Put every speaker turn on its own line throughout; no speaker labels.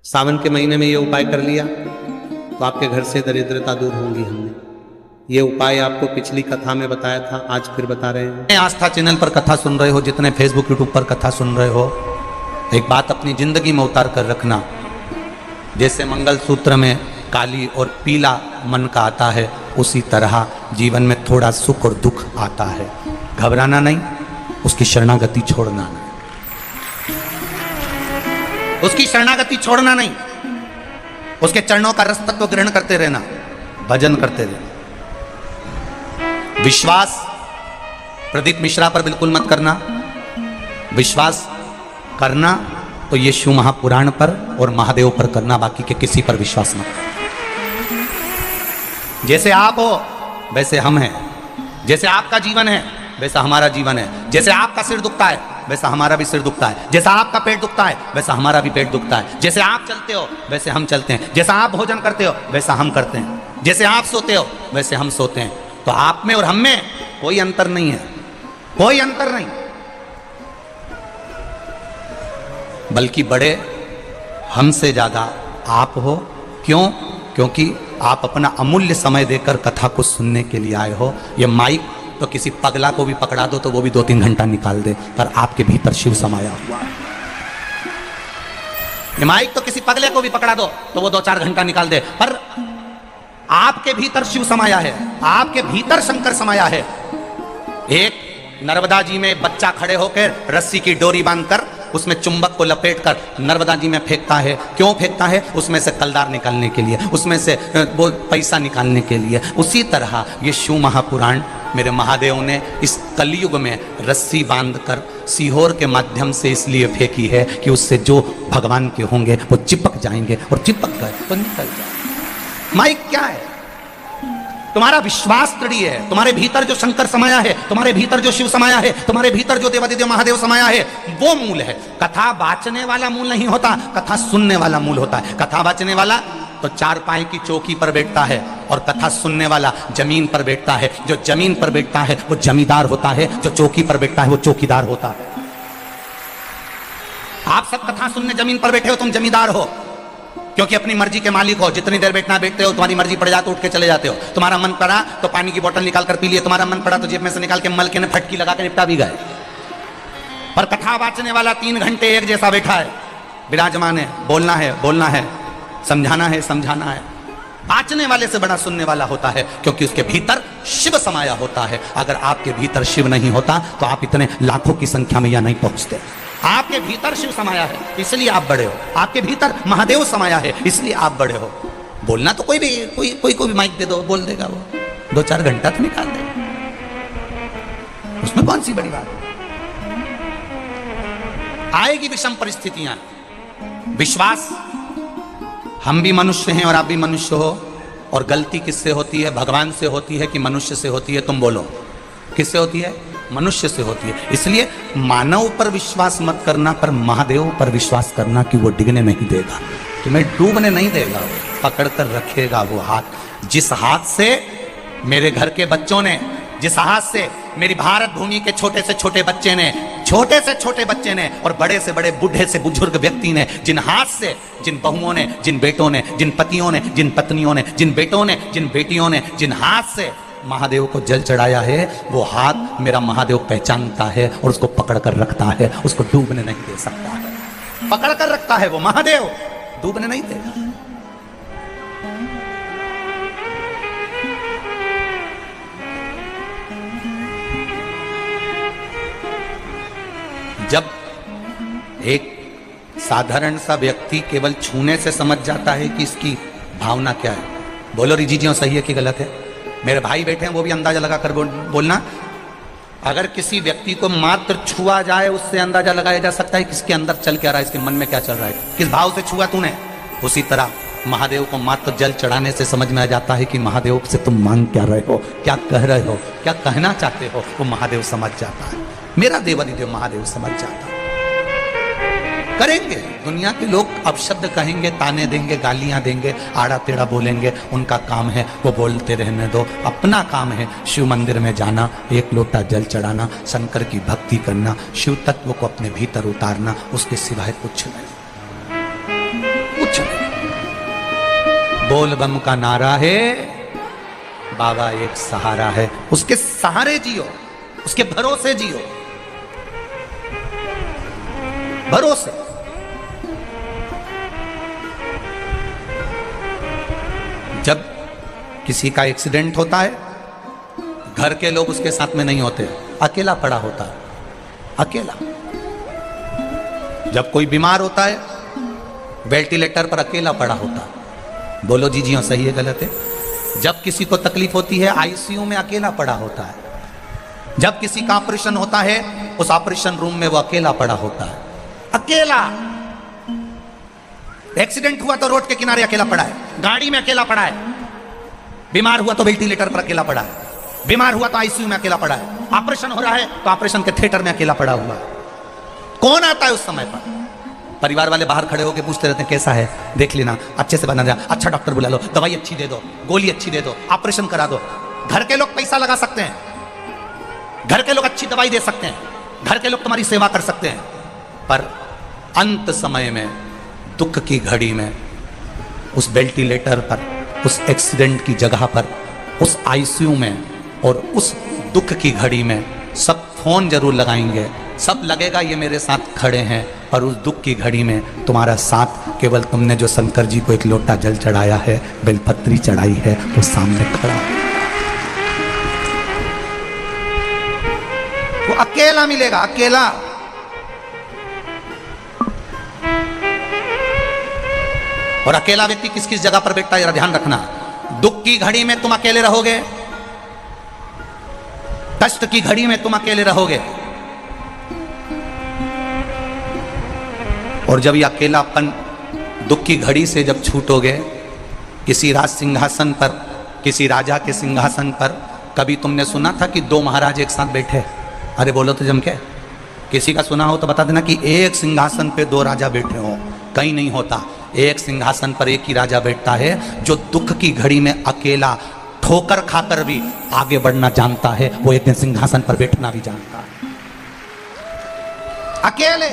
सावन के महीने में ये उपाय कर लिया तो आपके घर से दरिद्रता दूर होंगी। हमने ये उपाय आपको पिछली कथा में बताया था, आज फिर बता रहे हैं।
आस्था चैनल पर कथा सुन रहे हो, जितने फेसबुक यूट्यूब पर कथा सुन रहे हो, एक बात अपनी जिंदगी में उतार कर रखना। जैसे मंगलसूत्र में काली और पीला मन का आता है, उसी तरह जीवन में थोड़ा सुख और दुख आता है। घबराना नहीं, उसकी शरणागति छोड़ना नहीं, उसकी शरणागति छोड़ना नहीं, उसके चरणों का रसतत्व ग्रहण करते रहना, भजन करते रहना। विश्वास प्रदीप मिश्रा पर बिल्कुल मत करना। विश्वास करना तो ये शिव महापुराण पर और महादेव पर करना, बाकी के किसी पर विश्वास मत करना। जैसे आप हो वैसे हम हैं, जैसे आपका जीवन है वैसा हमारा जीवन है, जैसे आपका सिर दुखता है वैसा हमारा भी सिर दुखता है, जैसा आपका पेट दुखता है वैसा हमारा भी पेट दुखता है, जैसे आप चलते हो वैसे हम चलते हैं, जैसा आप भोजन करते हो वैसा हम करते हैं, जैसे आप सोते हो वैसे हम सोते हैं। तो आप में और हम में कोई अंतर नहीं है, कोई अंतर नहीं, बल्कि बड़े हमसे ज्यादा आप हो। क्यों? क्योंकि आप अपना अमूल्य समय देकर कथा को सुनने के लिए आए हो। ये माइक तो किसी पगला को भी पकड़ा दो तो वो भी 2-3 घंटा निकाल दे, पर आपके भीतर शिव समाया हुआ है। ये माइक तो किसी पगले को भी पकड़ा दो तो वो 2-4 घंटा निकाल दे, पर आपके भीतर शिव समाया है, आपके भीतर शंकर समाया है। एक नर्मदा जी में बच्चा खड़े होकर रस्सी की डोरी बांधकर उसमें चुंबक को लपेटकर नर्मदा जी में फेंकता है। क्यों फेंकता है? उसमें से कलदार निकालने के लिए, उसमें से वो पैसा निकालने के लिए। उसी तरह ये शिव महापुराण मेरे महादेव ने इस कलयुग में रस्सी बांधकर सीहोर के माध्यम से इसलिए फेंकी है कि उससे जो भगवान के होंगे वो चिपक जाएंगे, और चिपक गए तो निकल जाएंगे। माइक क्या है? तुम्हारा विश्वास दृढ़ है, तुम्हारे भीतर जो शंकर समाया है, तुम्हारे भीतर जो शिव समाया है, तुम्हारे भीतर जो देवादिदेव महादेव समाया है, वो मूल है। कथा बाचने वाला मूल नहीं होता, कथा सुनने वाला मूल होता है। कथा बाचने वाला तो 4 पाए की चौकी पर बैठता है, और कथा सुनने वाला जमीन पर बैठता है। जो जमीन पर बैठता है वो जमींदार होता है, जो चौकी पर बैठता है वो चौकीदार होता है। आप सब कथा सुनने जमीन पर बैठे हो, तुम जमींदार हो, क्योंकि अपनी मर्जी के मालिक हो। जितनी देर बैठना बैठते हो, तुम्हारी मर्जी पड़ जाए तो उठ के चले जाते हो। तुम्हारा मन पड़ा तो पानी की बोतल निकाल कर पी लिए, तुम्हारा मन पड़ा तो जेब में से निकाल के मलके ने फटकी लगा के निपटा भी गए। पर कथा बाचने वाला 3 घंटे एक जैसा बैठा है, विराजमान है, बोलना है बोलना है, समझाना है समझाना है। बाचने वाले से बड़ा सुनने वाला होता है, क्योंकि उसके भीतर शिव समाया होता है। अगर आपके भीतर शिव नहीं होता तो आप इतने लाखों की संख्या में यहां नहीं पहुंचते। आपके भीतर शिव समाया है इसलिए आप बड़े हो, आपके भीतर महादेव समाया है इसलिए आप बड़े हो। बोलना तो कोई भी माइक दे दो, बोल देगा, वो 2-4 घंटा तो निकाल देगा, उसमें कौन सी बड़ी बात है? आएगी विषम परिस्थितियां। विश्वास, हम भी मनुष्य हैं और आप भी मनुष्य हो, और गलती किससे होती है? भगवान से होती है कि मनुष्य से होती है? तुम बोलो, किससे होती है? मनुष्य से होती है। इसलिए मानव पर विश्वास मत करना, पर महादेव पर विश्वास करना कि वो डिगने नहीं देगा, तुम्हें डूबने नहीं देगा, पकड़ कर रखेगा वो हाथ। जिस हाथ से मेरे घर के बच्चों ने, जिस हाथ से मेरी भारत भूमि के छोटे से छोटे बच्चे ने, छोटे से छोटे बच्चे ने, और बड़े से बड़े बूढ़े से बुजुर्ग व्यक्ति ने, जिन हाथ से, जिन बहुओं ने, जिन बेटों ने, जिन पतियों ने, जिन पत्नियों ने, जिन बेटों ने, जिन बेटियों ने, जिन हाथ से महादेव को जल चढ़ाया है, वो हाथ मेरा महादेव पहचानता है और उसको पकड़ कर रखता है, उसको डूबने नहीं दे सकता है। पकड़ कर रखता है वो महादेव, डूबने नहीं देगा। जब एक साधारण सा व्यक्ति केवल छूने से समझ जाता है कि इसकी भावना क्या है, बोलो रिजीजियों सही है कि गलत है? मेरे भाई बैठे हैं, वो भी अंदाजा लगा कर बोलना। अगर किसी व्यक्ति को मात्र छुआ जाए, उससे अंदाजा लगाया जा सकता है किसके अंदर चल क्या रहा है, इसके मन में क्या चल रहा है, किस भाव से छुआ तूने। उसी तरह महादेव को मात्र जल चढ़ाने से समझ में आ जाता है कि महादेव से तुम मांग क्या रहे हो, क्या कह रहे हो, क्या कहना चाहते हो, वो महादेव समझ जाता है। मेरा देवादिदेव महादेव समझ जाता है। करेंगे, दुनिया के लोग अपशब्द कहेंगे, ताने देंगे, गालियां देंगे, आड़ा टेढ़ा बोलेंगे, उनका काम है, वो बोलते रहने दो। अपना काम है शिव मंदिर में जाना, 1 लोटा जल चढ़ाना, शंकर की भक्ति करना, शिव तत्व को अपने भीतर उतारना, उसके सिवाय कुछ नहीं, कुछ बोल बम का नारा है, बाबा एक सहारा है। उसके सहारे जियो, उसके भरोसे जियो, भरोसे। जब किसी का एक्सीडेंट होता है, घर के लोग उसके साथ में नहीं होते, अकेला पड़ा होता है, अकेला। जब कोई बीमार होता है, वेंटिलेटर पर अकेला पड़ा होता है। बोलो जी जी हाँ, सही है गलत है? जब किसी को तकलीफ होती है, आईसीयू में अकेला पड़ा होता है। जब किसी का ऑपरेशन होता है, उस ऑपरेशन रूम में वो अकेला पड़ा होता है, अकेला। एक्सीडेंट हुआ तो रोड के किनारे अकेला पड़ा है, गाड़ी में अकेला पड़ा है, बीमार हुआ तो वेंटिलेटर पर अकेला पड़ा है, बीमार हुआ तो आईसीयू में अकेला पड़ा है, ऑपरेशन हो रहा है तो ऑपरेशन के थिएटर में अकेला पड़ा हुआ है। कौन आता है उस समय पर? परिवार वाले बाहर खड़े होकर पूछते रहते हैं कैसा है, देख लेना, अच्छे से बना जा, अच्छा डॉक्टर बुला लो, दवाई अच्छी दे दो, गोली अच्छी दे दो, ऑपरेशन करा दो। घर के लोग पैसा लगा सकते हैं, घर के लोग अच्छी दवाई दे सकते हैं, घर के लोग तुम्हारी सेवा कर सकते हैं, पर अंत समय में, दुख की घड़ी में, उस वेंटिलेटर पर, उस एक्सीडेंट की जगह पर, उस आईसीयू में और उस दुख की घड़ी में सब फोन जरूर लगाएंगे, सब लगेगा ये मेरे साथ खड़े हैं, और उस दुख की घड़ी में तुम्हारा साथ केवल तुमने जो शंकर जी को एक लोटा जल चढ़ाया है, बेलपत्री चढ़ाई है, वो सामने खड़ा है। वो अकेला मिलेगा, अकेला। और अकेला व्यक्ति किस किस जगह पर बैठता है जरा ध्यान रखना। दुख की घड़ी में तुम अकेले रहोगे, कष्ट की घड़ी में तुम अकेले रहोगे, और जब ये अकेलापन दुख की घड़ी से जब छूटोगे, किसी राज सिंहासन पर, किसी राजा के सिंहासन पर, कभी तुमने सुना था कि दो महाराज एक साथ बैठे? अरे बोलो तो जम के, किसी का सुना हो तो बता देना कि एक सिंहासन पे दो राजा बैठे हो। कहीं नहीं होता, एक सिंहासन पर एक ही राजा बैठता है, जो दुख की घड़ी में अकेला ठोकर खाकर भी आगे बढ़ना जानता है, वो एक दिन सिंहासन पर बैठना भी जानता है, अकेले।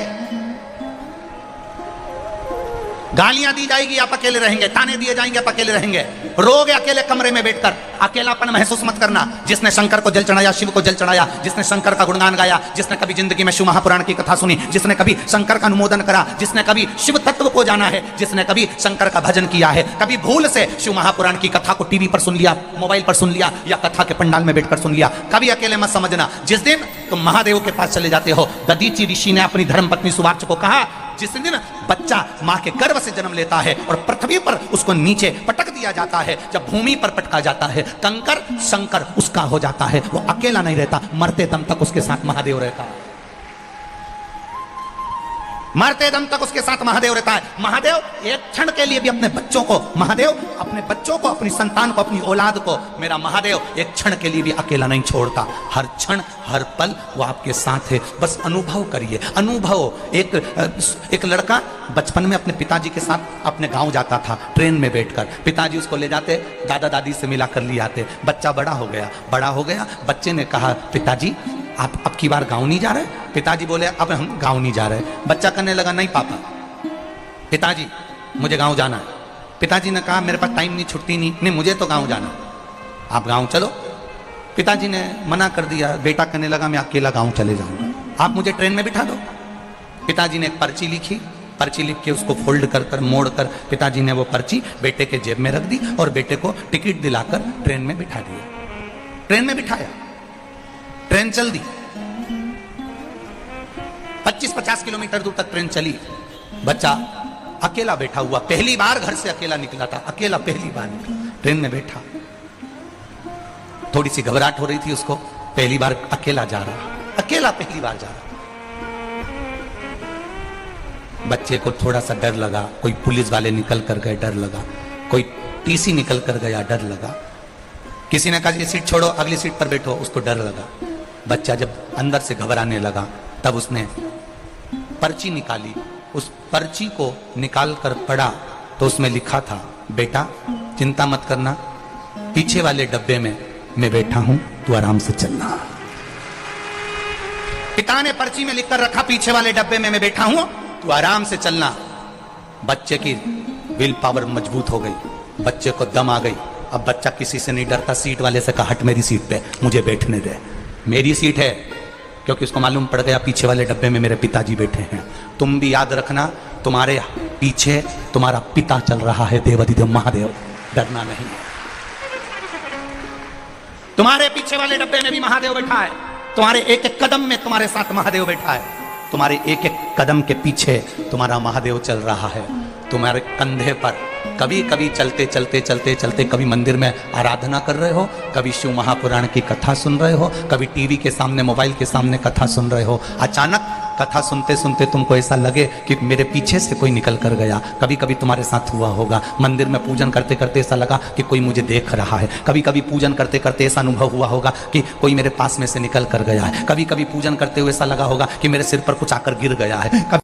गालियां दी जाएगी, आप अकेले रहेंगे, ताने दिए जाएंगे, आप अकेले रहेंगे, रोगे अकेले कमरे में बैठकर। अकेलापन महसूस मत करना। जिसने शंकर को जल चढ़ाया, शिव को जल चढ़ाया, जिसने शंकर का गुणगान गाया, जिसने कभी जिंदगी में शिव महापुराण की कथा सुनी, जिसने कभी शंकर का अनुमोदन करा, जिसने कभी शिव तत्व को जाना है, जिसने कभी शंकर का भजन किया है, कभी भूल से शिव महापुराण की कथा को टीवी पर सुन लिया, मोबाइल पर सुन लिया, या कथा के पंडाल में बैठकर सुन लिया, कभी अकेले मत समझना। जिस दिन तुम महादेव के पास चले जाते हो, दधीचि ऋषि ने अपनी धर्मपत्नी सुवार्च को कहा, जिस दिन बच्चा मां के गर्भ से जन्म लेता है और पृथ्वी पर उसको नीचे पटक दिया जाता है, जब भूमि पर पटका जाता है, कंकर शंकर उसका हो जाता है, वो अकेला नहीं रहता, मरते दम तक उसके साथ महादेव रहता है, मरते दम तक उसके साथ महादेव रहता है। महादेव एक क्षण के लिए भी अपने बच्चों को, महादेव अपने बच्चों को, अपनी संतान को, अपनी औलाद को, मेरा महादेव एक क्षण के लिए भी अकेला नहीं छोड़ता। हर क्षण हर पल वो आपके साथ है। बस अनुभव करिए, अनुभव। एक लड़का बचपन में अपने पिताजी के साथ अपने गांव जाता था, ट्रेन में बैठकर। पिताजी उसको ले जाते, दादा दादी से मिला कर ले आते। बच्चा बड़ा हो गया। बच्चे ने कहा, पिताजी आप अब की बार गांव नहीं जा रहे? पिताजी बोले, अब हम गांव नहीं जा रहे। बच्चा कहने लगा, नहीं पापा, पिताजी मुझे गांव जाना है। पिताजी ने कहा, मेरे पास टाइम नहीं, छुट्टी नहीं, मुझे तो गांव जाना, आप गांव चलो। पिताजी ने मना कर दिया। बेटा कहने लगा, मैं अकेला गांव चले जाऊंगा, आप मुझे ट्रेन में बिठा दो। पिताजी ने एक पर्ची लिखी, पर्ची लिख के उसको फोल्ड कर मोड़ कर पिताजी ने वो पर्ची बेटे के जेब में रख दी और बेटे को टिकट दिलाकर ट्रेन में बिठा दिया। ट्रेन में बिठाया, ट्रेन चल दी। 25-50 किलोमीटर दूर तक ट्रेन चली। बच्चा अकेला बैठा हुआ, पहली बार घर से अकेला निकला था, अकेला पहली बार निकला, ट्रेन में बैठा। थोड़ी सी घबराहट हो रही थी उसको, पहली बार अकेला जा रहा, अकेला पहली बार जा रहा। बच्चे को थोड़ा सा डर लगा, कोई पुलिस वाले निकल कर गए, डर लगा, कोई टीसी निकल कर गया, डर लगा, किसी ने कहा ये सीट छोड़ो, अगली सीट पर बैठो, उसको डर लगा। बच्चा जब अंदर से घबराने लगा, तब उसने पर्ची निकाली। उस पर्ची को निकाल कर पढ़ा तो उसमें लिखा था, बेटा चिंता मत करना, पीछे वाले डब्बे में मैं बैठा हूं, तू आराम से चलना। पिता ने पर्ची में लिखकर रखा, पीछे वाले डब्बे में मैं बैठा हूं, तू आराम से चलना। बच्चे की विल पावर मजबूत हो गई, बच्चे को दम आ गई। अब बच्चा किसी से नहीं डरता, सीट वाले से कहा हट मेरी सीट पे, मुझे बैठने दे, मेरी सीट है, क्योंकि उसको मालूम पड़ गया पीछे वाले डब्बे में मेरे पिताजी बैठे हैं। तुम भी याद रखना, तुम्हारे पीछे तुम्हारा पिता चल रहा है, देवाधिदेव महादेव, डरना नहीं। तुम्हारे पीछे वाले डब्बे में भी महादेव बैठा है, तुम्हारे एक एक कदम में तुम्हारे साथ महादेव बैठा है, तुम्हारे एक एक कदम के पीछे तुम्हारा महादेव चल रहा है, तुम्हारे कंधे पर। कभी कभी चलते चलते चलते चलते कभी मंदिर में आराधना कर रहे हो, कभी शिव महापुराण की कथा सुन रहे हो, कभी टीवी के सामने मोबाइल के सामने कथा सुन रहे हो, अचानक कथा सुनते सुनते तुमको ऐसा लगे कि मेरे पीछे से कोई निकल कर गया। कभी कभी तुम्हारे साथ हुआ होगा, मंदिर में पूजन करते करते ऐसा लगा कि कोई मुझे देख रहा है। कभी कभी पूजन करते करते ऐसा अनुभव हुआ होगा कि कोई मेरे पास में से निकल कर गया है। कभी कभी पूजन करते हुए ऐसा लगा होगा कि मेरे सिर पर कुछ आकर गिर गया है। कभी